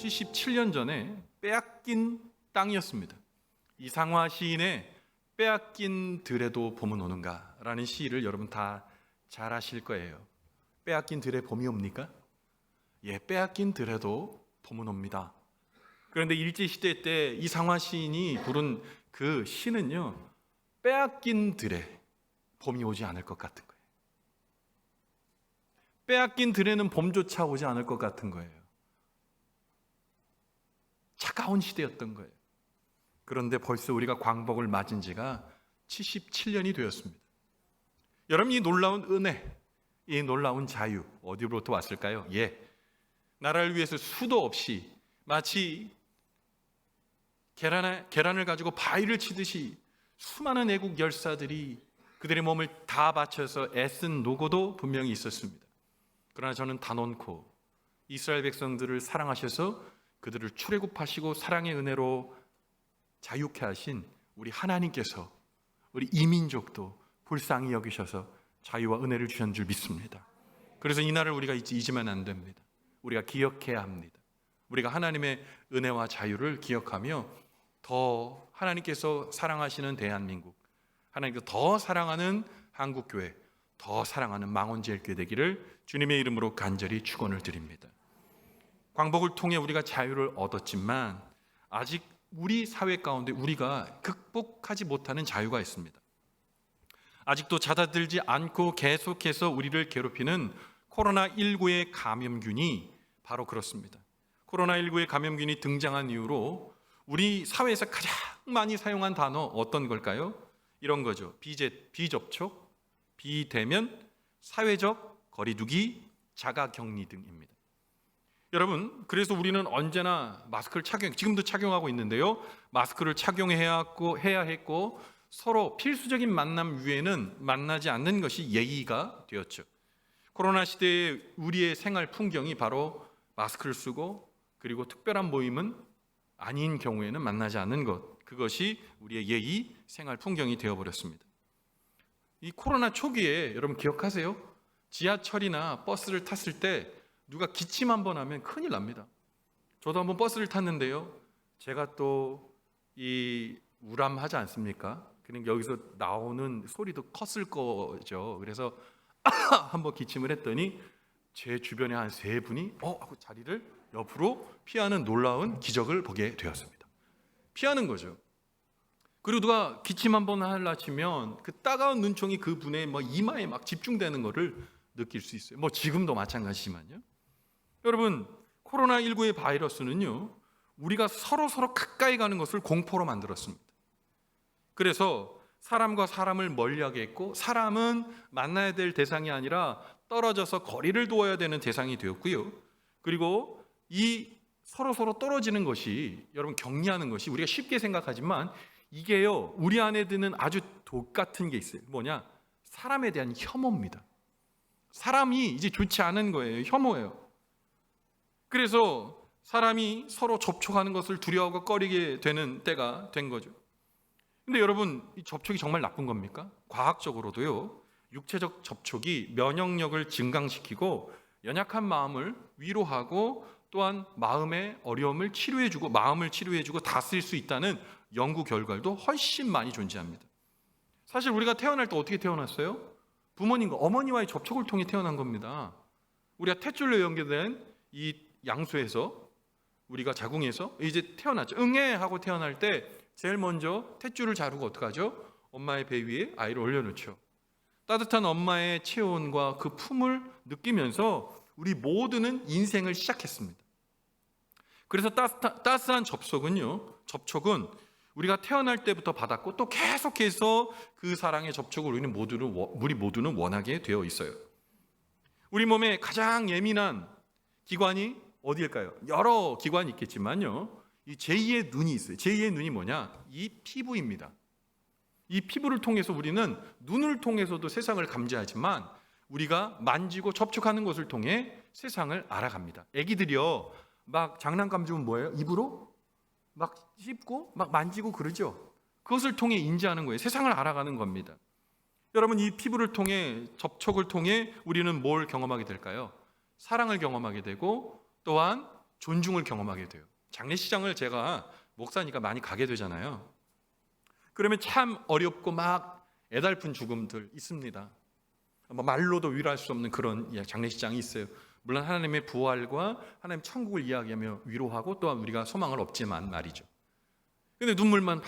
77년 전에 빼앗긴 땅이었습니다. 이상화 시인의 빼앗긴 들에도 봄은 오는가 라는 시를 여러분 다 잘 아실 거예요. 빼앗긴 들에 봄이 옵니까? 예, 빼앗긴 들에도 봄은 옵니다. 그런데 일제시대 때 이상화 시인이 부른 그 시는요, 빼앗긴 들에 봄이 오지 않을 것 같은 거예요. 빼앗긴 들에는 봄조차 오지 않을 것 같은 거예요. 차가운 시대였던 거예요. 그런데 벌써 우리가 광복을 맞은 지가 77년이 되었습니다. 여러분, 이 놀라운 은혜, 이 놀라운 자유 어디로부터 왔을까요? 예, 나라를 위해서 수도 없이 마치 계란을 가지고 바위를 치듯이 수많은 애국 열사들이 그들의 몸을 다 바쳐서 애쓴 노고도 분명히 있었습니다. 그러나 저는 단언코 이스라엘 백성들을 사랑하셔서 그들을 출애굽하시고 사랑의 은혜로 자유케 하신 우리 하나님께서 우리 이민족도 불쌍히 여기셔서 자유와 은혜를 주신 줄 믿습니다. 그래서 이 날을 우리가 잊으면 안 됩니다. 우리가 기억해야 합니다. 우리가 하나님의 은혜와 자유를 기억하며 더 하나님께서 사랑하시는 대한민국, 하나님께서 더 사랑하는 한국교회, 더 사랑하는 망원제일교회 되기를 주님의 이름으로 간절히 축원을 드립니다. 광복을 통해 우리가 자유를 얻었지만 아직 우리 사회 가운데 우리가 극복하지 못하는 자유가 있습니다. 아직도 잦아들지 않고 계속해서 우리를 괴롭히는 코로나19의 감염균이 바로 그렇습니다. 코로나19의 감염균이 등장한 이후로 우리 사회에서 가장 많이 사용한 단어 어떤 걸까요? 이런 거죠. 비접촉, 비대면, 사회적 거리두기, 자가격리 등입니다. 여러분, 그래서 우리는 언제나 마스크를 지금도 착용하고 있는데요. 마스크를 착용해야 했고 서로 필수적인 만남 외에는 만나지 않는 것이 예의가 되었죠. 코로나 시대의 우리의 생활 풍경이 바로 마스크를 쓰고 그리고 특별한 모임은 아닌 경우에는 만나지 않는 것, 그것이 우리의 예의 생활 풍경이 되어버렸습니다. 이 코로나 초기에 여러분 기억하세요? 지하철이나 버스를 탔을 때 누가 기침 한번 하면 큰일 납니다. 저도 한번 버스를 탔는데요, 제가 또 이 우람하지 않습니까? 그러니까 여기서 나오는 소리도 컸을 거죠. 그래서 한번 기침을 했더니 제 주변에 한 3분이 하고 자리를 옆으로 피하는 놀라운 기적을 보게 되었습니다. 피하는 거죠. 그리고 누가 기침 한번 하려 치면 그 따가운 눈총이 그분의 이마에 막 집중되는 것을 느낄 수 있어요. 지금도 마찬가지지만요. 여러분, 코로나19의 바이러스는요, 우리가 서로 가까이 가는 것을 공포로 만들었습니다. 그래서 사람과 사람을 멀리하게 했고, 사람은 만나야 될 대상이 아니라 떨어져서 거리를 두어야 되는 대상이 되었고요. 그리고 이 서로 떨어지는 것이, 여러분, 격리하는 것이 우리가 쉽게 생각하지만 이게요, 우리 안에 드는 아주 독 같은 게 있어요. 뭐냐? 사람에 대한 혐오입니다. 사람이 이제 좋지 않은 거예요. 혐오예요. 그래서 사람이 서로 접촉하는 것을 두려워하고 꺼리게 되는 때가 된 거죠. 근데 여러분, 이 접촉이 정말 나쁜 겁니까? 과학적으로도요, 육체적 접촉이 면역력을 증강시키고 연약한 마음을 위로하고 또한 마음의 어려움을 치료해주고 마음을 치료해주고 다스릴 수 있다는 연구 결과도 훨씬 많이 존재합니다. 사실 우리가 태어날 때 어떻게 태어났어요? 부모님과 어머니와의 접촉을 통해 태어난 겁니다. 우리가 탯줄로 연결된 이 양수에서 우리가 자궁에서 이제 태어났죠. 응애 하고 태어날 때 제일 먼저 탯줄을 자르고 어떡하죠? 엄마의 배 위에 아이를 올려놓죠. 따뜻한 엄마의 체온과 그 품을 느끼면서 우리 모두는 인생을 시작했습니다. 그래서 따스한 접촉은 우리가 태어날 때부터 받았고 또 계속해서 그 사랑의 접촉을 우리 모두는 원하게 되어 있어요. 우리 몸에 가장 예민한 기관이 어디일까요? 여러 기관이 있겠지만요, 이 제2의 눈이 있어요. 제2의 눈이 뭐냐? 이 피부입니다. 이 피부를 통해서 우리는 눈을 통해서도 세상을 감지하지만 우리가 만지고 접촉하는 것을 통해 세상을 알아갑니다. 애기들이요, 막 장난감 주면 뭐예요? 입으로 막 씹고 막 만지고 그러죠. 그것을 통해 인지하는 거예요. 세상을 알아가는 겁니다. 여러분, 이 피부를 통해, 접촉을 통해 우리는 뭘 경험하게 될까요? 사랑을 경험하게 되고 또한 존중을 경험하게 돼요. 장례식장을 제가 목사니까 많이 가게 되잖아요. 그러면 참 어렵고 막 애달픈 죽음들 있습니다. 말로도 위로할 수 없는 그런 장례식장이 있어요. 물론 하나님의 부활과 하나님 천국을 이야기하며 위로하고 또한 우리가 소망을 얻지만 말이죠. 근데 눈물만 막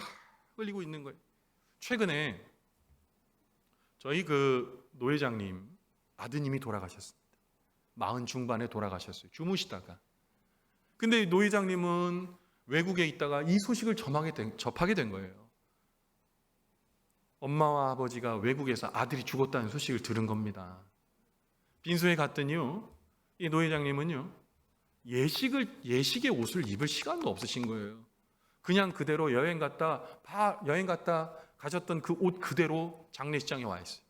흘리고 있는 거예요. 최근에 저희 그 노회장님 아드님이 돌아가셨습니다. 40 중반에 돌아가셨어요. 주무시다가. 근데 노회장님은 외국에 있다가 이 소식을 접하게 된 거예요. 엄마와 아버지가 외국에서 아들이 죽었다는 소식을 들은 겁니다. 빈소에 갔더니요, 이 노회장님은요, 예식의 옷을 입을 시간도 없으신 거예요. 그냥 그대로 여행 갔다 가졌던 그 옷 그대로 장례식장에 와 있어요.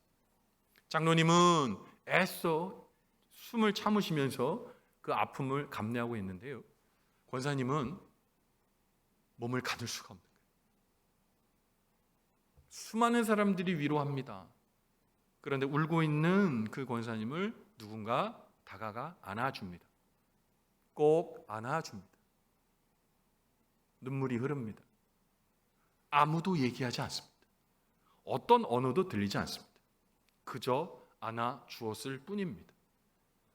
장로님은 애써 숨을 참으시면서 그 아픔을 감내하고 있는데요, 권사님은 몸을 가둘 수가 없는 거예요. 수많은 사람들이 위로합니다. 그런데 울고 있는 그 권사님을 누군가 다가가 안아줍니다. 꼭 안아줍니다. 눈물이 흐릅니다. 아무도 얘기하지 않습니다. 어떤 언어도 들리지 않습니다. 그저 안아주었을 뿐입니다.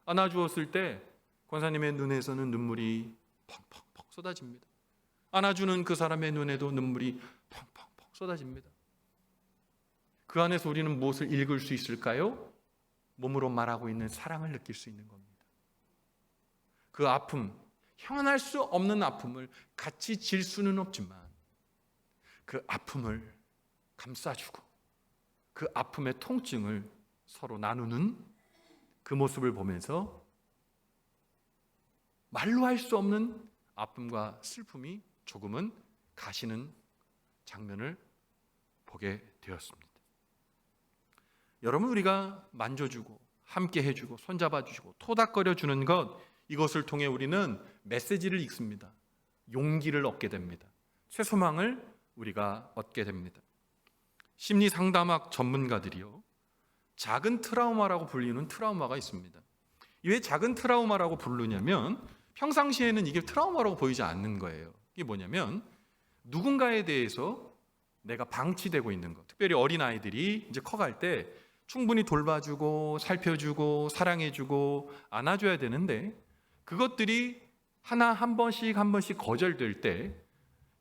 안아주었을 때 권사님의 눈에서는 눈물이 펑펑펑 쏟아집니다. 안아주는 그 사람의 눈에도 눈물이 펑펑펑 쏟아집니다. 그 안에서 우리는 무엇을 읽을 수 있을까요? 몸으로 말하고 있는 사랑을 느낄 수 있는 겁니다. 그 아픔, 형언할 수 없는 아픔을 같이 질 수는 없지만 그 아픔을 감싸주고 그 아픔의 통증을 서로 나누는 그 모습을 보면서 말로 할 수 없는 아픔과 슬픔이 조금은 가시는 장면을 보게 되었습니다. 여러분, 우리가 만져주고 함께 해주고 손잡아주고 토닥거려 주는 것, 이것을 통해 우리는 메시지를 읽습니다. 용기를 얻게 됩니다. 새 소망을 우리가 얻게 됩니다. 심리 상담학 전문가들이요, 작은 트라우마라고 불리는 트라우마가 있습니다. 왜 작은 트라우마라고 부르냐면 평상시에는 이게 트라우마라고 보이지 않는 거예요. 이게 뭐냐면 누군가에 대해서 내가 방치되고 있는 것, 특별히 어린아이들이 이제 커갈 때 충분히 돌봐주고 살펴주고 사랑해주고 안아줘야 되는데 그것들이 한 번씩 거절될 때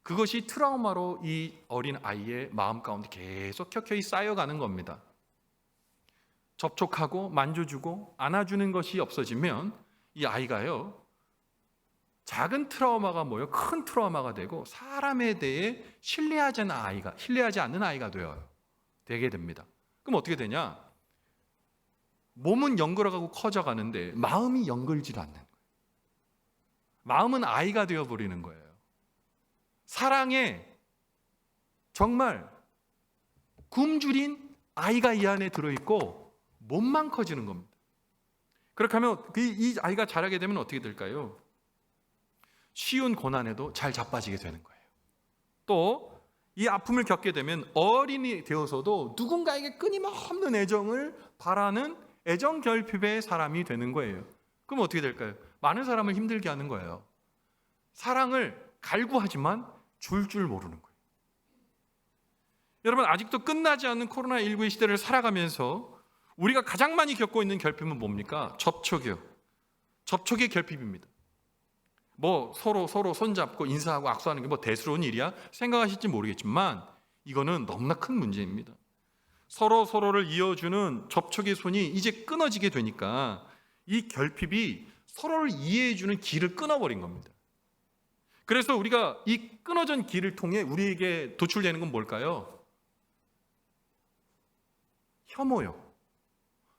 그것이 트라우마로 이 어린 아이의 마음 가운데 계속 켜켜이 쌓여가는 겁니다. 접촉하고 만져주고 안아주는 것이 없어지면 이 아이가요, 작은 트라우마가 모여 큰 트라우마가 되고 사람에 대해 신뢰하지 않는 아이가 되게 됩니다. 그럼 어떻게 되냐? 몸은 연결하고 커져가는데 마음이 연결지를 않는 거예요. 마음은 아이가 되어버리는 거예요. 사랑에 정말 굶주린 아이가 이 안에 들어있고 몸만 커지는 겁니다. 그렇게 하면 이 아이가 자라게 되면 어떻게 될까요? 쉬운 고난에도 잘 자빠지게 되는 거예요. 또 이 아픔을 겪게 되면 어린이 되어서도 누군가에게 끊임없는 애정을 바라는 애정 결핍의 사람이 되는 거예요. 그럼 어떻게 될까요? 많은 사람을 힘들게 하는 거예요. 사랑을 갈구하지만 줄 모르는 거예요. 여러분, 아직도 끝나지 않는 코로나19의 시대를 살아가면서 우리가 가장 많이 겪고 있는 결핍은 뭡니까? 접촉이요. 접촉의 결핍입니다. 서로 손잡고 인사하고 악수하는 게 대수로운 일이야? 생각하실지 모르겠지만 이거는 너무나 큰 문제입니다. 서로를 이어주는 접촉의 손이 이제 끊어지게 되니까 이 결핍이 서로를 이해해주는 길을 끊어버린 겁니다. 그래서 우리가 이 끊어진 길을 통해 우리에게 도출되는 건 뭘까요? 혐오요.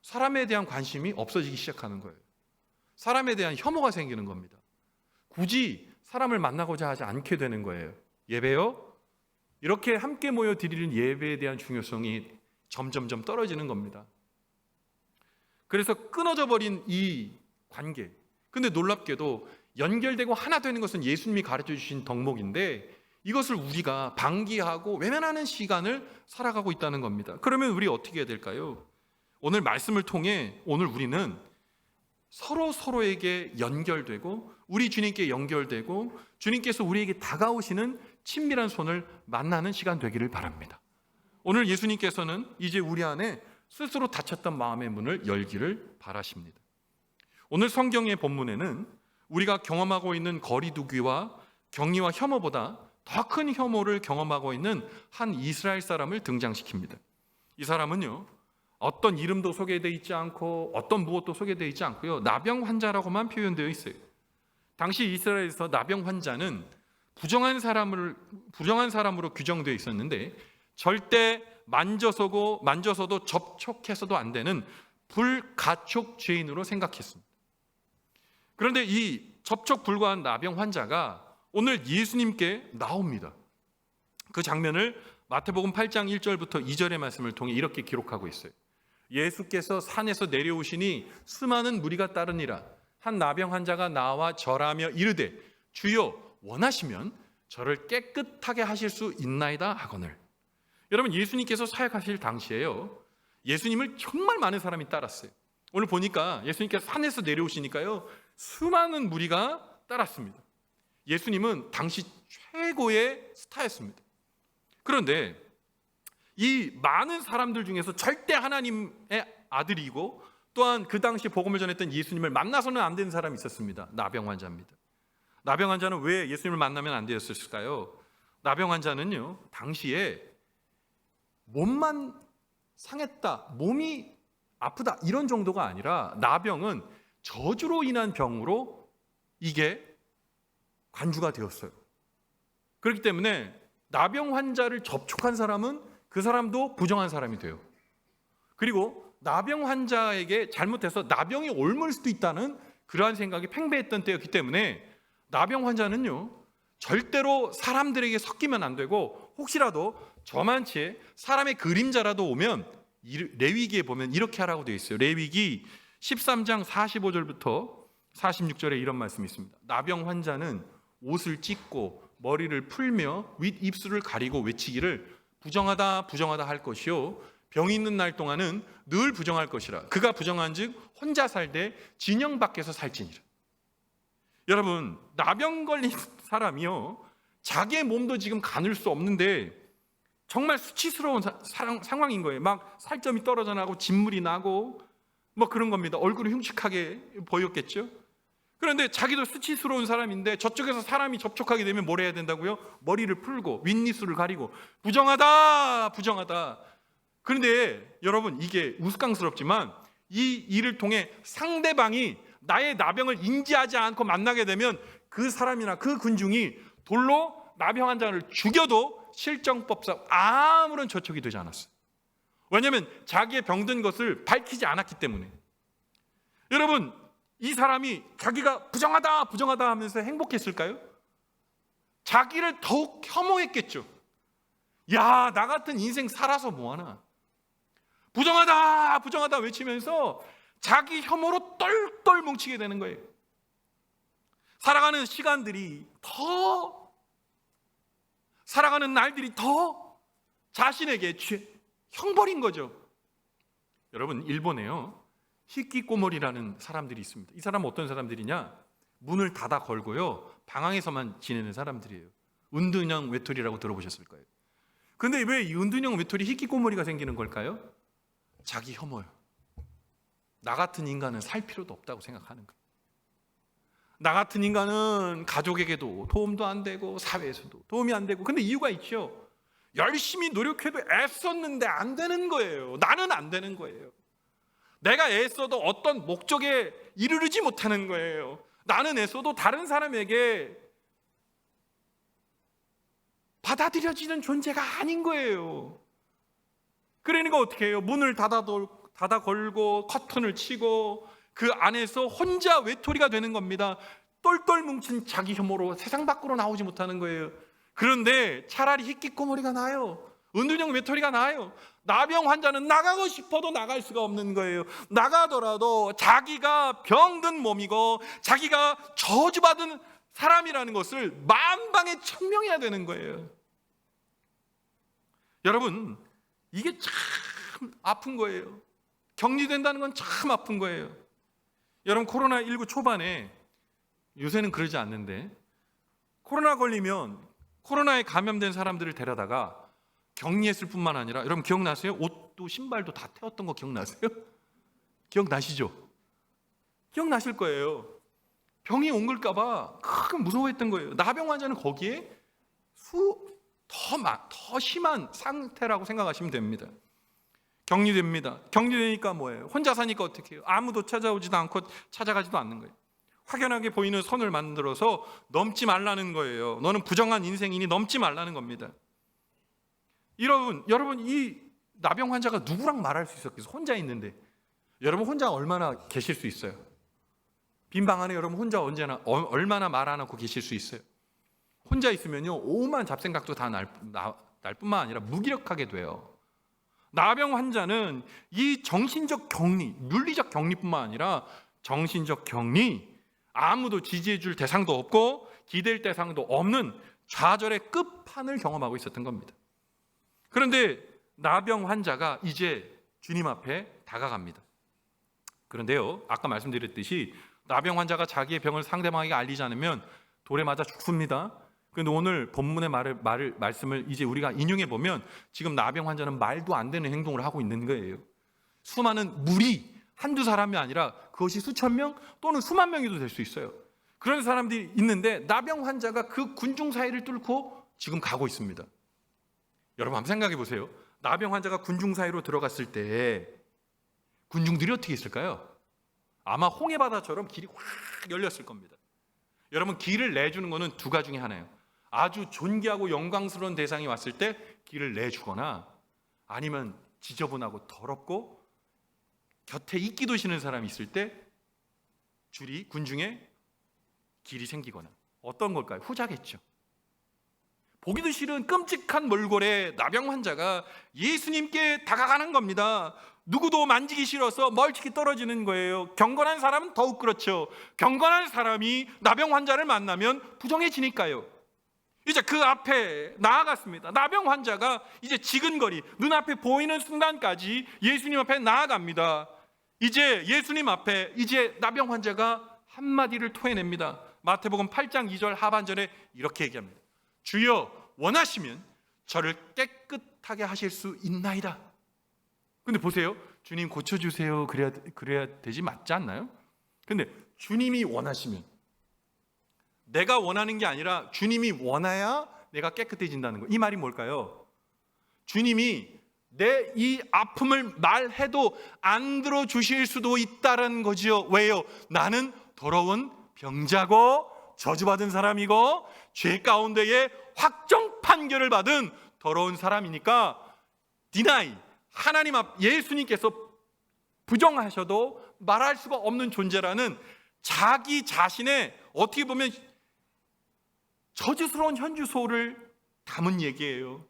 사람에 대한 관심이 없어지기 시작하는 거예요. 사람에 대한 혐오가 생기는 겁니다. 굳이 사람을 만나고자 하지 않게 되는 거예요. 예배요? 이렇게 함께 모여 드리는 예배에 대한 중요성이 점점점 떨어지는 겁니다. 그래서 끊어져 버린 이 관계. 근데 놀랍게도 연결되고 하나 되는 것은 예수님이 가르쳐 주신 덕목인데 이것을 우리가 방기하고 외면하는 시간을 살아가고 있다는 겁니다. 그러면 우리 어떻게 해야 될까요? 오늘 말씀을 통해 오늘 우리는 서로에게 연결되고 우리 주님께 연결되고 주님께서 우리에게 다가오시는 친밀한 손을 만나는 시간 되기를 바랍니다. 오늘 예수님께서는 이제 우리 안에 스스로 닫혔던 마음의 문을 열기를 바라십니다. 오늘 성경의 본문에는 우리가 경험하고 있는 거리두기와 격리와 혐오보다 더 큰 혐오를 경험하고 있는 한 이스라엘 사람을 등장시킵니다. 이 사람은요, 어떤 이름도 소개되어 있지 않고 어떤 무엇도 소개되어 있지 않고요, 나병 환자라고만 표현되어 있어요. 당시 이스라엘에서 나병 환자는 부정한 사람으로 규정되어 있었는데 절대 만져서도 접촉해서도 안 되는 불가촉 죄인으로 생각했습니다. 그런데 이 접촉 불가한 나병 환자가 오늘 예수님께 나옵니다. 그 장면을 마태복음 8장 1절부터 2절의 말씀을 통해 이렇게 기록하고 있어요. 예수께서 산에서 내려오시니 수많은 무리가 따르니라. 한 나병 환자가 나와 절하며 이르되 주여 원하시면 저를 깨끗하게 하실 수 있나이다 하거늘. 여러분, 예수님께서 사역하실 당시에요, 예수님을 정말 많은 사람이 따랐어요. 오늘 보니까 예수님께서 산에서 내려오시니까요, 수많은 무리가 따랐습니다. 예수님은 당시 최고의 스타였습니다. 그런데 이 많은 사람들 중에서 절대 하나님의 아들이고 또한 그 당시 복음을 전했던 예수님을 만나서는 안 되는 사람이 있었습니다. 나병 환자입니다. 나병 환자는 왜 예수님을 만나면 안 되었을까요? 나병 환자는요, 당시에 몸만 상했다, 몸이 아프다 이런 정도가 아니라 나병은 저주로 인한 병으로 이게 관주가 되었어요. 그렇기 때문에 나병 환자를 접촉한 사람은 그 사람도 부정한 사람이 돼요. 그리고 나병 환자에게 잘못해서 나병이 옮을 수도 있다는 그러한 생각이 팽배했던 때였기 때문에 나병 환자는요, 절대로 사람들에게 섞이면 안 되고 혹시라도 저만치 사람의 그림자라도 오면 레위기에 보면 이렇게 하라고 되어 있어요. 레위기 13장 45절부터 46절에 이런 말씀이 있습니다. 나병 환자는 옷을 찢고 머리를 풀며 윗입술을 가리고 외치기를 부정하다 부정하다 할 것이요 병이 있는 날 동안은 늘 부정할 것이라. 그가 부정한즉 혼자 살되 진영 밖에서 살지니라. 여러분, 나병 걸린 사람이요, 자기의 몸도 지금 가눌 수 없는데 정말 수치스러운 상황인 거예요. 막 살점이 떨어져 나고 진물이 나고 뭐 그런 겁니다. 얼굴이 흉측하게 보였겠죠. 그런데 자기도 수치스러운 사람인데 저쪽에서 사람이 접촉하게 되면 뭘 해야 된다고요? 머리를 풀고 윗니스를 가리고 부정하다 부정하다. 그런데 여러분, 이게 우스꽝스럽지만 이 일을 통해 상대방이 나의 나병을 인지하지 않고 만나게 되면 그 사람이나 그 군중이 돌로 나병 환자를 죽여도 실정법상 아무런 저촉이 되지 않았어요. 왜냐하면 자기의 병든 것을 밝히지 않았기 때문에. 여러분, 이 사람이 자기가 부정하다 부정하다 하면서 행복했을까요? 자기를 더욱 혐오했겠죠. 야, 나 같은 인생 살아서 뭐하나, 부정하다 부정하다 외치면서 자기 혐오로 똘똘 뭉치게 되는 거예요. 살아가는 날들이 더 자신에게 형벌인 거죠. 여러분, 일본에요, 히키코모리라는 사람들이 있습니다. 이 사람은 어떤 사람들이냐? 문을 닫아 걸고요, 방황에서만 지내는 사람들이에요. 은둔형 외톨이라고 들어보셨을 거예요. 근데 왜 이 은둔형 외톨이 히키코모리가 생기는 걸까요? 자기 혐오요. 나 같은 인간은 살 필요도 없다고 생각하는 거예요. 나 같은 인간은 가족에게도 도움도 안 되고 사회에서도 도움이 안 되고. 근데 이유가 있죠. 열심히 노력해도 애썼는데 안 되는 거예요. 나는 안 되는 거예요. 내가 애써도 어떤 목적에 이르르지 못하는 거예요. 나는 애써도 다른 사람에게 받아들여지는 존재가 아닌 거예요. 그러니까 어떻게 해요? 문을 닫아 걸고 커튼을 치고 그 안에서 혼자 외톨이가 되는 겁니다. 똘똘 뭉친 자기 혐오로 세상 밖으로 나오지 못하는 거예요. 그런데 차라리 히키코모리가 나아요. 은둔형 외톨이가 나아요. 나병 환자는 나가고 싶어도 나갈 수가 없는 거예요. 나가더라도 자기가 병든 몸이고 자기가 저주받은 사람이라는 것을 만방에 청명해야 되는 거예요. 여러분, 이게 참 아픈 거예요. 격리된다는 건 참 아픈 거예요. 여러분 코로나19 초반에, 요새는 그러지 않는데, 코로나 걸리면 코로나에 감염된 사람들을 데려다가 격리했을 뿐만 아니라, 여러분 기억나세요? 옷도 신발도 다 태웠던 거 기억나세요? 기억나시죠? 기억나실 거예요. 병이 옮길까 봐 크게 무서워했던 거예요. 나병 환자는 거기에 더 심한 상태라고 생각하시면 됩니다. 격리됩니다. 격리되니까 뭐예요? 혼자 사니까 어떻게 해요? 아무도 찾아오지도 않고 찾아가지도 않는 거예요. 확연하게 보이는 선을 만들어서 넘지 말라는 거예요. 너는 부정한 인생이니 넘지 말라는 겁니다. 여러분 이 나병 환자가 누구랑 말할 수 있었겠어요? 혼자 있는데. 여러분 혼자 얼마나 계실 수 있어요? 빈 방 안에 여러분 혼자 얼마나 말 안 하고 계실 수 있어요? 혼자 있으면요, 오만 잡생각도 다 날 뿐만 아니라 무기력하게 돼요. 나병 환자는 이 정신적 격리, 물리적 격리뿐만 아니라 정신적 격리, 아무도 지지해줄 대상도 없고 기댈 대상도 없는 좌절의 끝판을 경험하고 있었던 겁니다. 그런데 나병 환자가 이제 주님 앞에 다가갑니다. 그런데요, 아까 말씀드렸듯이 나병 환자가 자기의 병을 상대방에게 알리지 않으면 돌에 맞아 죽습니다. 그런데 오늘 본문의 말씀을 이제 우리가 인용해 보면 지금 나병 환자는 말도 안 되는 행동을 하고 있는 거예요. 수많은 무리, 한두 사람이 아니라 그것이 수천 명 또는 수만 명이도 될 수 있어요. 그런 사람들이 있는데 나병 환자가 그 군중 사이를 뚫고 지금 가고 있습니다. 여러분 한번 생각해 보세요. 나병 환자가 군중 사이로 들어갔을 때 군중들이 어떻게 있을까요? 아마 홍해바다처럼 길이 확 열렸을 겁니다. 여러분 길을 내주는 것은 두 가지 중에 하나예요. 아주 존귀하고 영광스러운 대상이 왔을 때 길을 내주거나, 아니면 지저분하고 더럽고 곁에 있기도 싫은 사람이 있을 때 군중에 길이 생기거나. 어떤 걸까요? 후자겠죠. 보기도 싫은 끔찍한 몰골의 나병 환자가 예수님께 다가가는 겁니다. 누구도 만지기 싫어서 멀찍이 떨어지는 거예요. 경건한 사람은 더욱 그렇죠. 경건한 사람이 나병 환자를 만나면 부정해지니까요. 이제 그 앞에 나아갔습니다. 나병 환자가 이제 지근거리, 눈앞에 보이는 순간까지 예수님 앞에 나아갑니다. 이제 예수님 앞에 이제 나병 환자가 한마디를 토해냅니다. 마태복음 8장 2절 하반절에 이렇게 얘기합니다. 주여 원하시면 저를 깨끗하게 하실 수 있나이다. 근데 보세요. 주님 고쳐주세요. 그래야 되지, 맞지 않나요? 근데 주님이 원하시면, 내가 원하는 게 아니라 주님이 원해야 내가 깨끗해진다는 거예요. 이 말이 뭘까요? 주님이 내 이 아픔을 말해도 안 들어주실 수도 있다는 거죠. 왜요? 나는 더러운 병자고 저주받은 사람이고 죄 가운데에 확정 판결을 받은 더러운 사람이니까 디나이, 하나님 앞 예수님께서 부정하셔도 말할 수가 없는 존재라는 자기 자신의 어떻게 보면 저주스러운 현주소를 담은 얘기예요.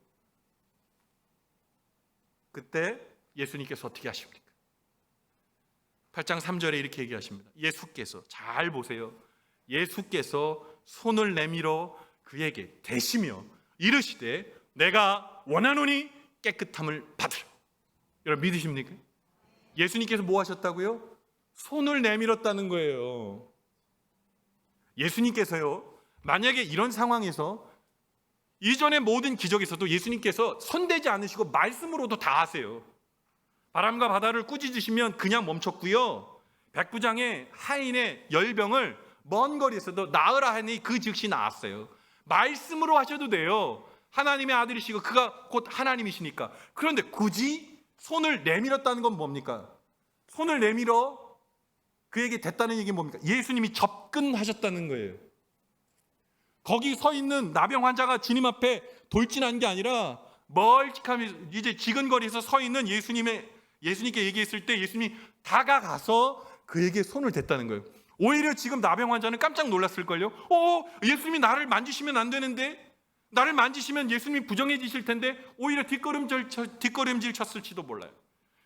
그때 예수님께서 어떻게 하십니까? 8장 3절에 이렇게 얘기하십니다. 예수께서, 잘 보세요. 예수께서 손을 내밀어 그에게 대시며 이르시되 내가 원하노니 깨끗함을 받으라. 여러분 믿으십니까? 예수님께서 뭐 하셨다고요? 손을 내밀었다는 거예요. 예수님께서요, 만약에 이런 상황에서 이전의 모든 기적에서도 예수님께서 손대지 않으시고 말씀으로도 다 하세요. 바람과 바다를 꾸짖으시면 그냥 멈췄고요, 백부장의 하인의 열병을 먼 거리에서도 나으라 하니 그 즉시 나았어요. 말씀으로 하셔도 돼요. 하나님의 아들이시고 그가 곧 하나님이시니까. 그런데 굳이 손을 내밀었다는 건 뭡니까? 손을 내밀어 그에게 됐다는 얘기는 뭡니까? 예수님이 접근하셨다는 거예요. 거기 서 있는 나병 환자가 주님 앞에 돌진한 게 아니라 멀찍하면서 이제 지근거리에서 서 있는 예수님께 얘기했을 때 예수님이 다가가서 그에게 손을 댔다는 거예요. 오히려 지금 나병 환자는 깜짝 놀랐을걸요. 예수님이 나를 만지시면 안 되는데, 나를 만지시면 예수님이 부정해지실 텐데 오히려 뒷걸음질 쳤을지도 몰라요.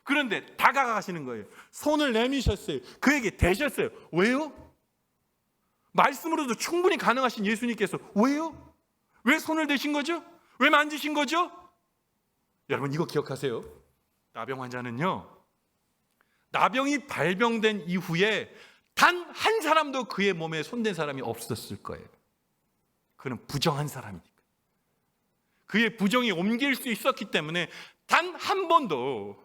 그런데 다가가시는 거예요. 손을 내미셨어요. 그에게 대셨어요. 왜요? 말씀으로도 충분히 가능하신 예수님께서 왜요? 왜 손을 대신 거죠? 왜 만지신 거죠? 여러분 이거 기억하세요. 나병 환자는요, 나병이 발병된 이후에 단 한 사람도 그의 몸에 손댄 사람이 없었을 거예요. 그는 부정한 사람이니까. 그의 부정이 옮길 수 있었기 때문에 단 한 번도,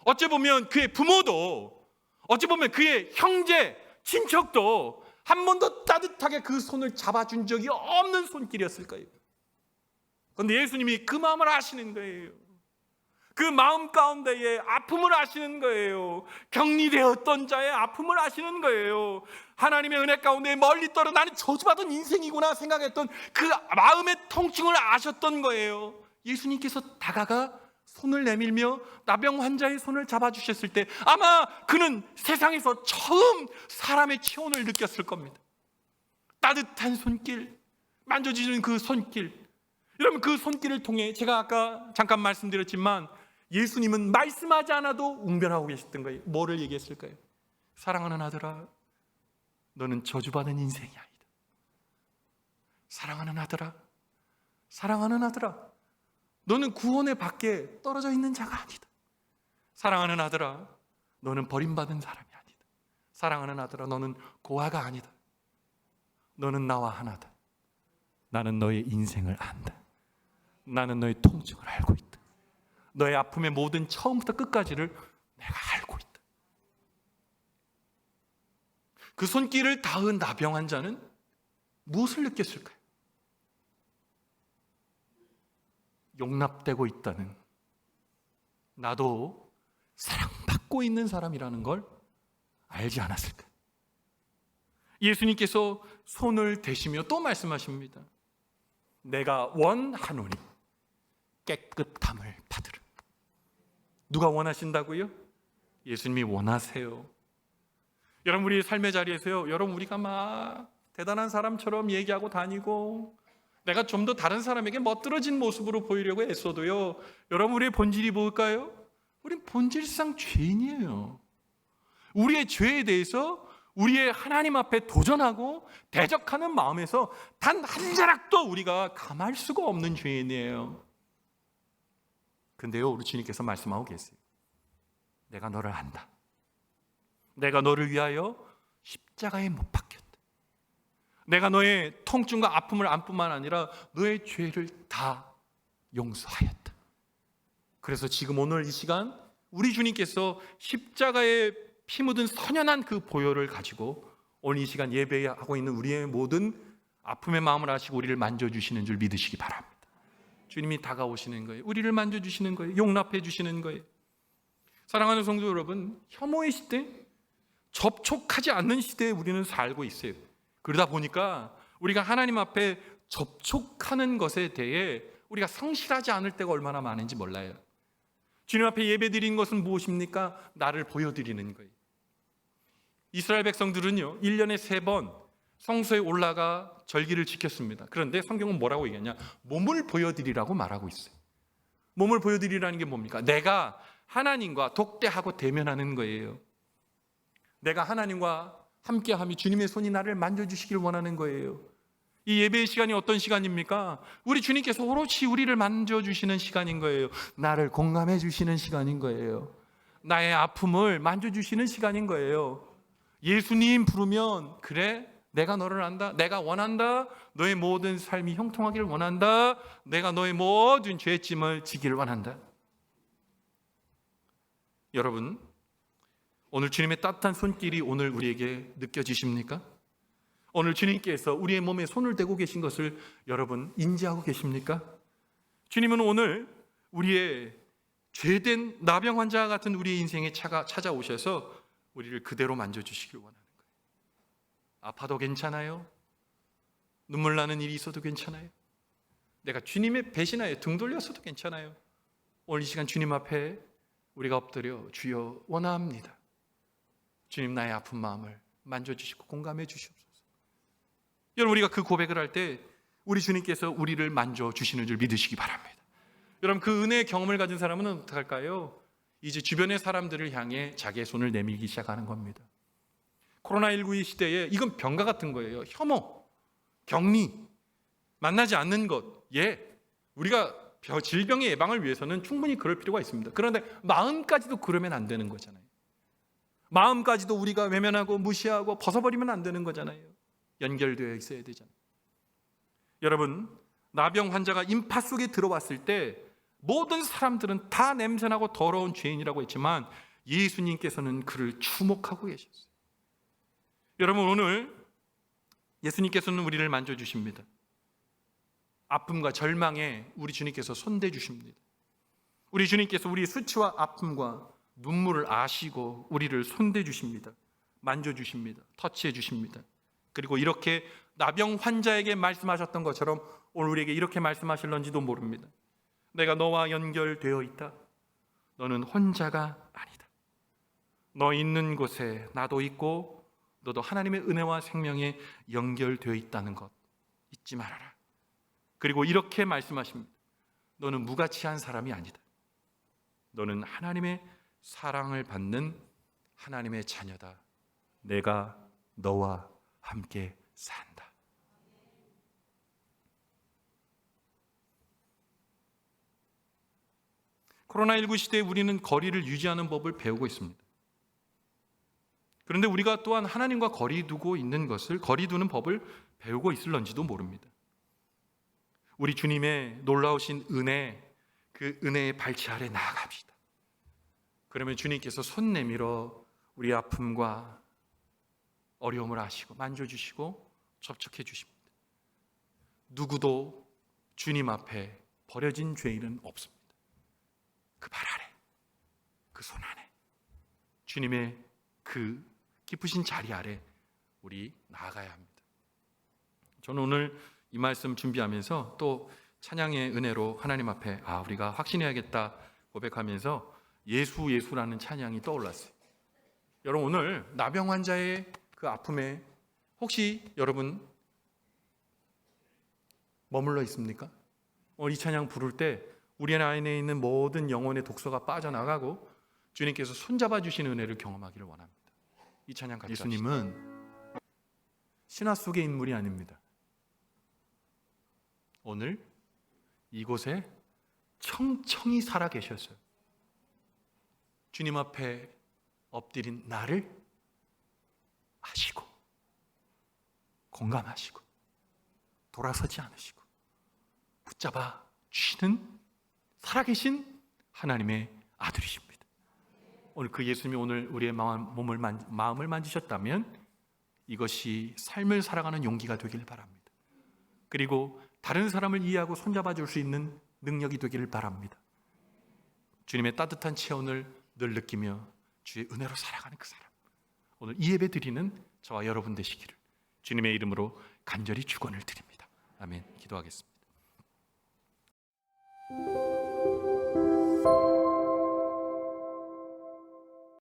어찌 보면 그의 부모도, 어찌 보면 그의 형제, 친척도 한 번도 따뜻하게 그 손을 잡아준 적이 없는 손길이었을 거예요. 그런데 예수님이 그 마음을 아시는 거예요. 그 마음 가운데에 아픔을 아시는 거예요. 격리되었던 자의 아픔을 아시는 거예요. 하나님의 은혜 가운데 멀리 떨어 나는 저주받은 인생이구나 생각했던 그 마음의 통증을 아셨던 거예요. 예수님께서 다가가 손을 내밀며 나병 환자의 손을 잡아주셨을 때 아마 그는 세상에서 처음 사람의 체온을 느꼈을 겁니다. 따뜻한 손길, 만져주는 그 손길. 여러분, 그 손길을 통해 제가 아까 잠깐 말씀드렸지만 예수님은 말씀하지 않아도 웅변하고 계셨던 거예요. 뭐를 얘기했을까요? 사랑하는 아들아, 너는 저주받은 인생이 아니다. 사랑하는 아들아, 사랑하는 아들아, 너는 구원의 밖에 떨어져 있는 자가 아니다. 사랑하는 아들아, 너는 버림받은 사람이 아니다. 사랑하는 아들아, 너는 고아가 아니다. 너는 나와 하나다. 나는 너의 인생을 안다. 나는 너의 통증을 알고 있다. 너의 아픔의 모든 처음부터 끝까지를 내가 알고 있다. 그 손길을 닿은 나병 환자는 무엇을 느꼈을까요? 용납되고 있다는, 나도 사랑받고 있는 사람이라는 걸 알지 않았을까? 예수님께서 손을 대시며 또 말씀하십니다. 내가 원하노니 깨끗함을 받으라. 누가 원하신다고요? 예수님이 원하세요. 여러분, 우리 삶의 자리에서요, 여러분, 우리가 막 대단한 사람처럼 얘기하고 다니고 내가 좀 더 다른 사람에게 멋들어진 모습으로 보이려고 애써도요, 여러분, 우리의 본질이 뭘까요? 우린 본질상 죄인이에요. 우리의 죄에 대해서 우리의 하나님 앞에 도전하고 대적하는 마음에서 단 한 자락도 우리가 감할 수가 없는 죄인이에요. 근데요, 우리 주님께서 말씀하고 계세요. 내가 너를 안다. 내가 너를 위하여 십자가에 못 박혔다. 내가 너의 통증과 아픔을 안뿐만 아니라 너의 죄를 다 용서하였다. 그래서 지금 오늘 이 시간 우리 주님께서 십자가에 피 묻은 선연한 그 보혈을 가지고 오늘 이 시간 예배하고 있는 우리의 모든 아픔의 마음을 아시고 우리를 만져주시는 줄 믿으시기 바랍니다. 주님이 다가오시는 거예요. 우리를 만져주시는 거예요. 용납해 주시는 거예요. 사랑하는 성도 여러분, 혐오의 시대, 접촉하지 않는 시대에 우리는 살고 있어요. 그러다 보니까 우리가 하나님 앞에 접촉하는 것에 대해 우리가 성실하지 않을 때가 얼마나 많은지 몰라요. 주님 앞에 예배드리는 것은 무엇입니까? 나를 보여드리는 거예요. 이스라엘 백성들은요, 1년에 3번 성소에 올라가 절기를 지켰습니다. 그런데 성경은 뭐라고 얘기하냐? 몸을 보여드리라고 말하고 있어요. 몸을 보여드리라는 게 뭡니까? 내가 하나님과 독대하고 대면하는 거예요. 내가 하나님과 함께함이 주님의 손이 나를 만져주시길 원하는 거예요. 이 예배의 시간이 어떤 시간입니까? 우리 주님께서 오롯이 우리를 만져주시는 시간인 거예요. 나를 공감해 주시는 시간인 거예요. 나의 아픔을 만져주시는 시간인 거예요. 예수님 부르면, 그래, 내가 너를 안다. 내가 원한다. 너의 모든 삶이 형통하기를 원한다. 내가 너의 모든 죄짐을 지기를 원한다. 여러분, 오늘 주님의 따뜻한 손길이 오늘 우리에게 느껴지십니까? 오늘 주님께서 우리의 몸에 손을 대고 계신 것을 여러분 인지하고 계십니까? 주님은 오늘 우리의 죄된 나병 환자 같은 우리의 인생에 찾아오셔서 우리를 그대로 만져주시길 원하는 거예요. 아파도 괜찮아요? 눈물 나는 일이 있어도 괜찮아요? 내가 주님의 배신하에 등 돌렸어도 괜찮아요? 오늘 이 시간 주님 앞에 우리가 엎드려 주여 원합니다. 주님, 나의 아픈 마음을 만져주시고 공감해 주시옵소서. 여러분, 우리가 그 고백을 할 때 우리 주님께서 우리를 만져주시는 줄 믿으시기 바랍니다. 여러분, 그 은혜의 경험을 가진 사람은 어떻게 할까요? 이제 주변의 사람들을 향해 자기의 손을 내밀기 시작하는 겁니다. 코로나19의 시대에 이건 병과 같은 거예요. 혐오, 격리, 만나지 않는 것. 우리가 질병의 예방을 위해서는 충분히 그럴 필요가 있습니다. 그런데 마음까지도 그러면 안 되는 거잖아요. 마음까지도 우리가 외면하고 무시하고 벗어버리면 안 되는 거잖아요. 연결되어 있어야 되잖아요. 여러분, 나병 환자가 임파 속에 들어왔을 때 모든 사람들은 다 냄새나고 더러운 죄인이라고 했지만 예수님께서는 그를 주목하고 계셨어요. 여러분, 오늘 예수님께서는 우리를 만져주십니다. 아픔과 절망에 우리 주님께서 손대주십니다. 우리 주님께서 우리의 수치와 아픔과 눈물을 아시고 우리를 손대주십니다. 만져주십니다. 터치해주십니다. 그리고 이렇게 나병 환자에게 말씀하셨던 것처럼 오늘 우리에게 이렇게 말씀하실런지도 모릅니다. 내가 너와 연결되어 있다. 너는 혼자가 아니다. 너 있는 곳에 나도 있고 너도 하나님의 은혜와 생명에 연결되어 있다는 것 잊지 말아라. 그리고 이렇게 말씀하십니다. 너는 무가치한 사람이 아니다. 너는 하나님의 사랑을 받는 하나님의 자녀다. 내가 너와 함께 산다. 코로나19 시대에 우리는 거리를 유지하는 법을 배우고 있습니다. 그런데 우리가 또한 하나님과 거리 두고 있는 것을, 거리 두는 법을 배우고 있을런지도 모릅니다. 우리 주님의 놀라우신 은혜, 그 은혜의 발치 아래 나아갑시다. 그러면 주님께서 손 내밀어 우리 아픔과 어려움을 아시고 만져주시고 접촉해 주십니다. 누구도 주님 앞에 버려진 죄인은 없습니다. 그 발 아래, 그 손 안에, 주님의 그 깊으신 자리 아래 우리 나아가야 합니다. 저는 오늘 이 말씀 준비하면서 또 찬양의 은혜로 하나님 앞에 우리가 확신해야겠다 고백하면서 예수라는 찬양이 떠올랐어요. 여러분, 오늘 나병 환자의 그 아픔에 혹시 여러분 머물러 있습니까? 오늘 이 찬양 부를 때 우리 안에 있는 모든 영혼의 독소가 빠져나가고 주님께서 손잡아 주시는 은혜를 경험하기를 원합니다. 이 찬양 같이 예수님은 신화 속의 인물이 아닙니다. 오늘 이곳에 청청히 살아 계셨어요. 주님 앞에 엎드린 나를 아시고 공감하시고 돌아서지 않으시고 붙잡아 주시는 살아계신 하나님의 아들이십니다. 오늘 그 예수님이 오늘 우리의 마음을 만지셨다면 이것이 삶을 살아가는 용기가 되길 바랍니다. 그리고 다른 사람을 이해하고 손잡아 줄 수 있는 능력이 되기를 바랍니다. 주님의 따뜻한 체온을 늘 느끼며 주의 은혜로 살아가는 그 사람, 오늘 이 예배 드리는 저와 여러분 되시기를 주님의 이름으로 간절히 축원을 드립니다. 아멘. 기도하겠습니다.